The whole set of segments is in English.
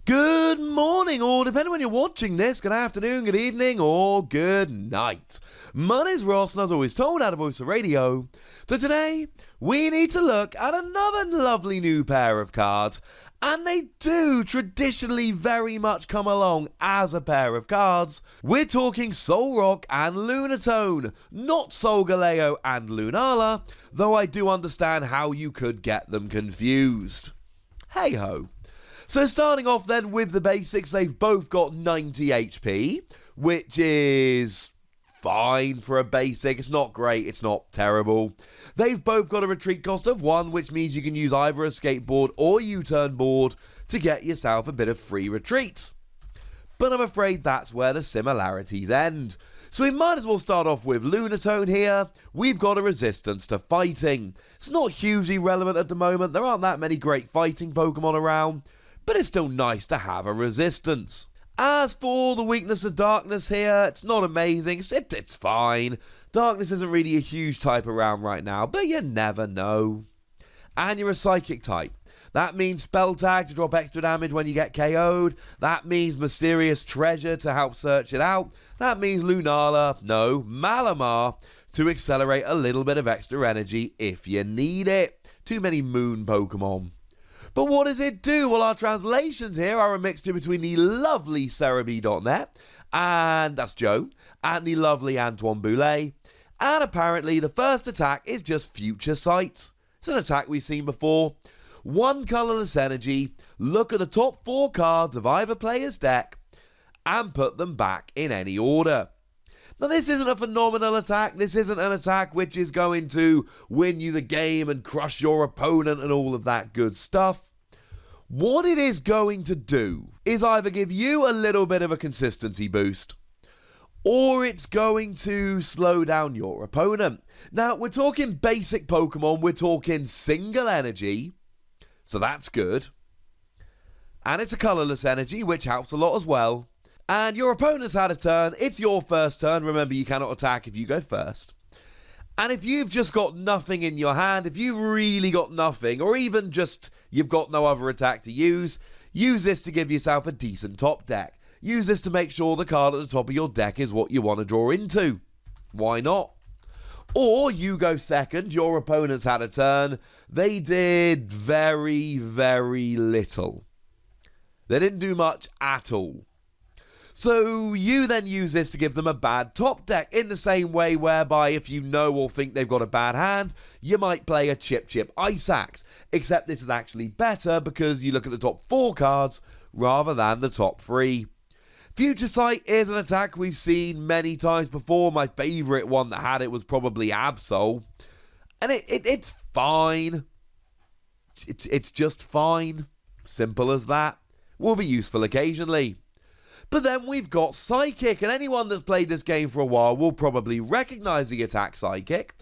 Good morning, or depending when you're watching this, good afternoon, good evening, or good night. My name's Ross, and as always told, out of Voice of Radio. So today, we need to look at another lovely new pair of cards, and they do traditionally very much come along as a pair of cards. We're talking Solrock and Lunatone, not Solgaleo and Lunala, though I do understand how you could get them confused. Hey-ho. So starting off then with the basics, they've both got 90 HP, which is fine for a basic. It's not great, it's not terrible. They've both got a retreat cost of 1, which means you can use either a skateboard or U-turn board to get yourself a bit of free retreat. But I'm afraid that's where the similarities end. So we might as well start off with Lunatone here. We've got a resistance to fighting. It's not hugely relevant at the moment. There aren't that many great fighting Pokemon around, but it's still nice to have a resistance. As for the weakness of darkness here, it's not amazing, it's fine. Darkness isn't really a huge type around right now, but you never know. And you're a psychic type. That means spell tag to drop extra damage when you get KO'd. That means mysterious treasure to help search it out. That means Malamar, to accelerate a little bit of extra energy if you need it. Too many moon Pokemon. But what does it do? Well, our translations here are a mixture between the lovely Cerebi.net, and that's Joe, and the lovely Antoine Boulet. And apparently the first attack is just Future Sight. It's an attack we've seen before. 1 colourless energy, look at the top 4 cards of either player's deck, and put them back in any order. Now, this isn't a phenomenal attack. This isn't an attack which is going to win you the game and crush your opponent and all of that good stuff. What it is going to do is either give you a little bit of a consistency boost, or it's going to slow down your opponent. Now, we're talking basic Pokemon. We're talking single energy, so that's good. And it's a colourless energy, which helps a lot as well. And your opponent's had a turn. It's your first turn. Remember, you cannot attack if you go first. And if you've just got nothing in your hand, if you've really got nothing, or even just you've got no other attack to use this to give yourself a decent top deck. Use this to make sure the card at the top of your deck is what you want to draw into. Why not? Or you go second, your opponent's had a turn. They did very, very little. They didn't do much at all. So you then use this to give them a bad top deck in the same way whereby if you know or think they've got a bad hand, you might play a Chip Ice Axe. Except this is actually better because you look at the top 4 cards rather than the top 3. Future Sight is an attack we've seen many times before. My favourite one that had it was probably Absol. And it's fine. It's just fine. Simple as that. Will be useful occasionally. But then we've got Psychic, and anyone that's played this game for a while will probably recognise the attack Psychic.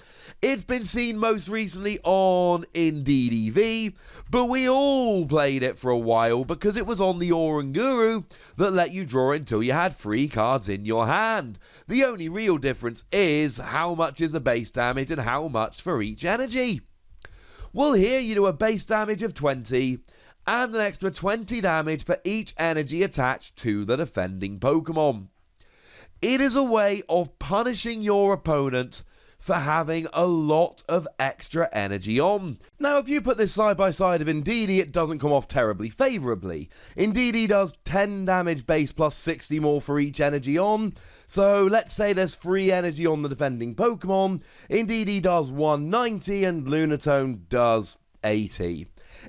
It's been seen most recently on Indeed EV, but we all played it for a while because it was on the Oranguru that let you draw until you had 3 cards in your hand. The only real difference is how much is the base damage and how much for each energy. Well, here you do a base damage of 20, and an extra 20 damage for each energy attached to the defending Pokemon. It is a way of punishing your opponent for having a lot of extra energy on. Now, if you put this side by side of Indeedee, it doesn't come off terribly favourably. Indeedee does 10 damage base plus 60 more for each energy on, so let's say there's 3 energy on the defending Pokemon. Indeedee does 190 and Lunatone does 80.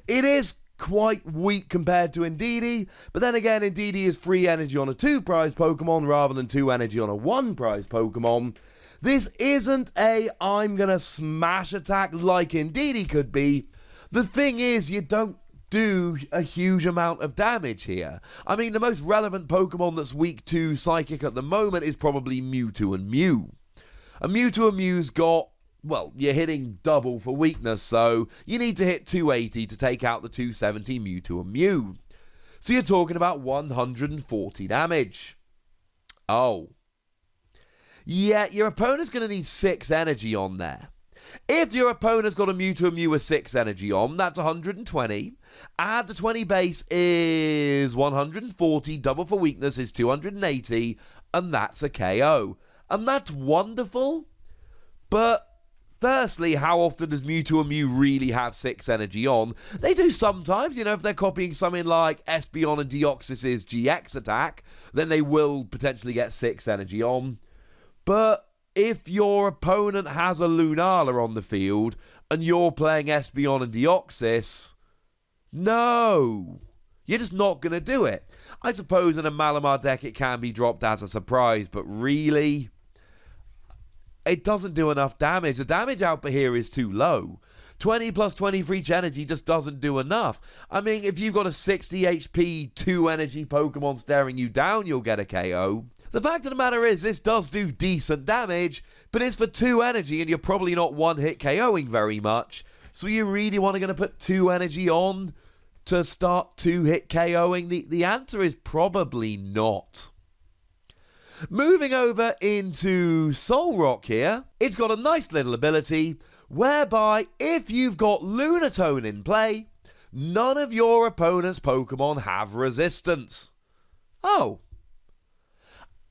It is quite weak compared to Indeedee, but then again, Indeedee is 3 energy on a 2 prize Pokemon rather than 2 energy on a 1 prize Pokemon. This isn't a I'm gonna smash attack like Indeedee could be. The thing is, you don't do a huge amount of damage here. I mean, the most relevant Pokemon that's weak to Psychic at the moment is probably Mewtwo and Mew. A Mewtwo and Mew's got, well, you're hitting double for weakness, so you need to hit 280 to take out the 270 Mewtwo and Mew. So you're talking about 140 damage. Oh. Yeah, your opponent's going to need 6 energy on there. If your opponent's got a Mewtwo and Mew with 6 energy on, that's 120. Add the 20 base is 140, double for weakness is 280, and that's a KO. And that's wonderful, but firstly, how often does Mewtwo and Mew really have 6 energy on? They do sometimes, if they're copying something like Espeon and Deoxys's GX attack, then they will potentially get 6 energy on. But if your opponent has a Lunala on the field and you're playing Espeon and Deoxys, no, you're just not going to do it. I suppose in a Malamar deck it can be dropped as a surprise, but really, it doesn't do enough damage. The damage output here is too low. 20 plus 20 for each energy just doesn't do enough. I mean, if you've got a 60 HP, 2 energy Pokemon staring you down, you'll get a KO. The fact of the matter is, this does do decent damage, but it's for 2 energy and you're probably not one-hit KOing very much. So you really want to put 2 energy on to start 2-hit KOing? The answer is probably not. Moving over into Solrock here, it's got a nice little ability whereby if you've got Lunatone in play, none of your opponent's Pokemon have resistance. Oh.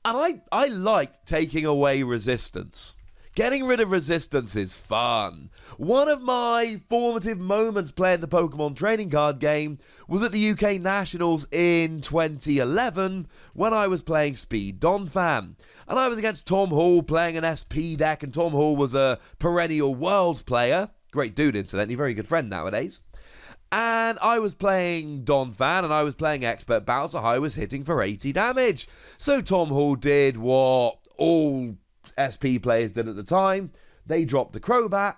And I like taking away resistance. Getting rid of resistance is fun. One of my formative moments playing the Pokemon trading card game was at the UK Nationals in 2011 when I was playing Speed Donphan. And I was against Tom Hall playing an SP deck, and Tom Hall was a perennial Worlds player. Great dude, incidentally, very good friend nowadays. And I was playing Donphan and I was playing Expert Bouncer. I was hitting for 80 damage. So Tom Hall did what all SP players did at the time. They dropped the Crobat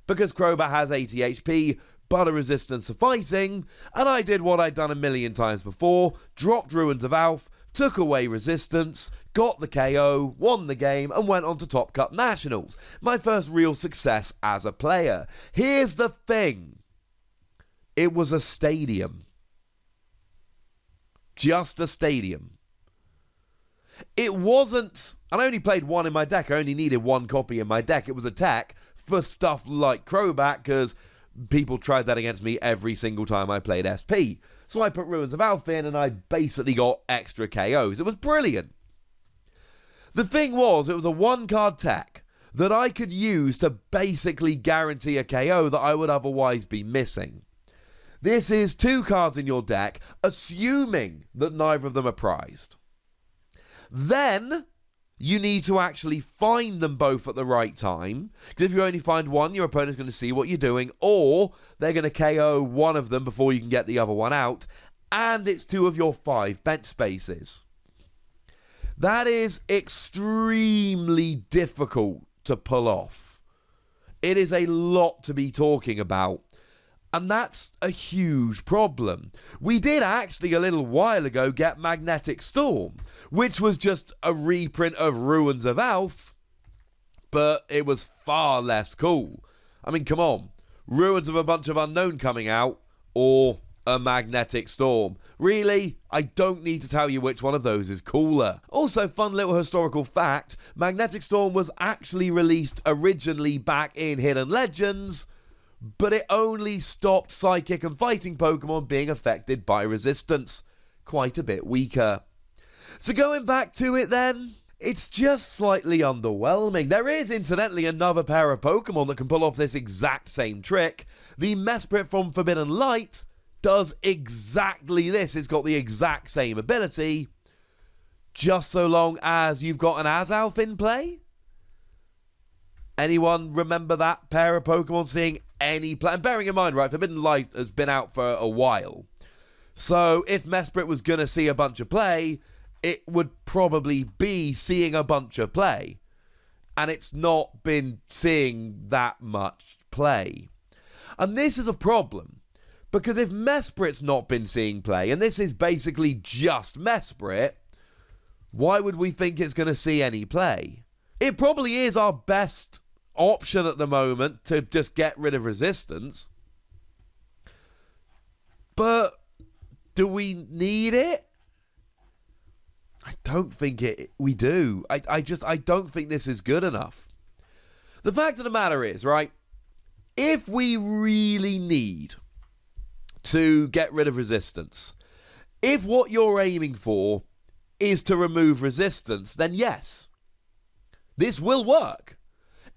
because Crobat has 80 HP but a resistance to fighting, and I did what I'd done a million times before, dropped Ruins of Alph, took away resistance, got the KO, won the game, and went on to Top Cup Nationals. My first real success as a player. Here's the thing. It was a stadium. Just a stadium. It wasn't, and I only played one in my deck. I only needed one copy in my deck. It was attack for stuff like Crobat, because people tried that against me every single time I played SP. So I put Ruins of Alpha in and I basically got extra KOs. It was brilliant. The thing was, it was a one-card tech that I could use to basically guarantee a KO that I would otherwise be missing. This is 2 cards in your deck, assuming that neither of them are prized. Then you need to actually find them both at the right time, because if you only find one, your opponent's going to see what you're doing, or they're going to KO one of them before you can get the other one out, and it's 2 of your 5 bench spaces. That is extremely difficult to pull off. It is a lot to be talking about. And that's a huge problem. We did actually a little while ago get Magnetic Storm, which was just a reprint of Ruins of Alph, but it was far less cool. I mean, come on. Ruins of a bunch of unknown coming out, or a Magnetic Storm. Really? I don't need to tell you which one of those is cooler. Also, fun little historical fact, Magnetic Storm was actually released originally back in Hidden Legends, but it only stopped Psychic and Fighting Pokemon being affected by resistance. Quite a bit weaker. So going back to it then, it's just slightly underwhelming. There is, incidentally, another pair of Pokemon that can pull off this exact same trick. The Mesprit from Forbidden Light does exactly this. It's got the exact same ability, just so long as you've got an Azalf in play. Anyone remember that pair of Pokemon seeing any play? And bearing in mind, right, Forbidden Light has been out for a while. So if Mesprit was going to see a bunch of play, it would probably be seeing a bunch of play. And it's not been seeing that much play. And this is a problem, because if Mesprit's not been seeing play, and this is basically just Mesprit, why would we think it's going to see any play? It probably is our best option at the moment to just get rid of resistance. But do we need it? I don't think we do. I don't think this is good enough. The fact of the matter is, right, if we really need to get rid of resistance, if what you're aiming for is to remove resistance, then yes, this will work.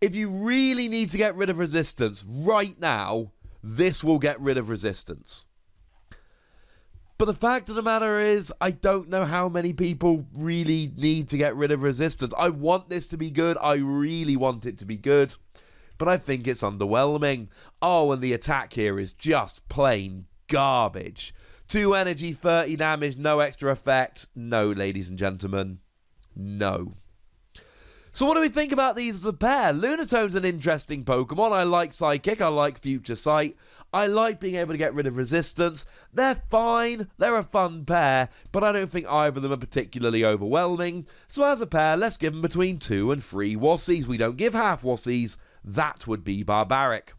If you really need to get rid of resistance right now, this will get rid of resistance. But the fact of the matter is, I don't know how many people really need to get rid of resistance. I want this to be good. I really want it to be good. But I think it's underwhelming. Oh, and the attack here is just plain garbage. 2 energy, 30 damage, no extra effect. No, ladies and gentlemen. No. So what do we think about these as a pair? Lunatone's an interesting Pokemon. I like Psychic. I like Future Sight. I like being able to get rid of resistance. They're fine. They're a fun pair, but I don't think either of them are particularly overwhelming. So as a pair, let's give them between 2 and 3 Wassies. We don't give half Wassies. That would be barbaric.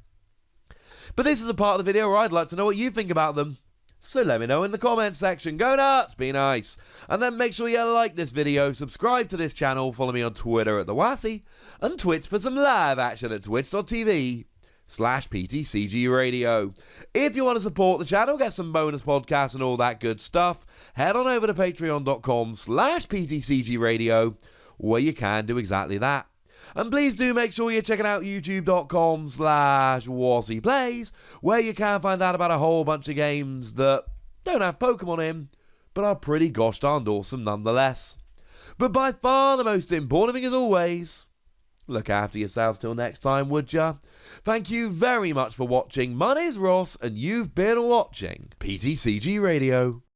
But this is a part of the video where I'd like to know what you think about them. So let me know in the comments section. Go nuts, be nice. And then make sure you like this video, subscribe to this channel, follow me on Twitter at @TheWassie, and Twitch for some live action at twitch.tv/PTCGRadio. If you want to support the channel, get some bonus podcasts and all that good stuff, head on over to patreon.com/PTCGRadio, where you can do exactly that. And please do make sure you're checking out youtube.com/WassiePlays, where you can find out about a whole bunch of games that don't have Pokemon in, but are pretty gosh darned awesome nonetheless. But by far the most important thing as always, look after yourselves till next time, would ya? Thank you very much for watching. My name's Ross, and you've been watching PTCG Radio.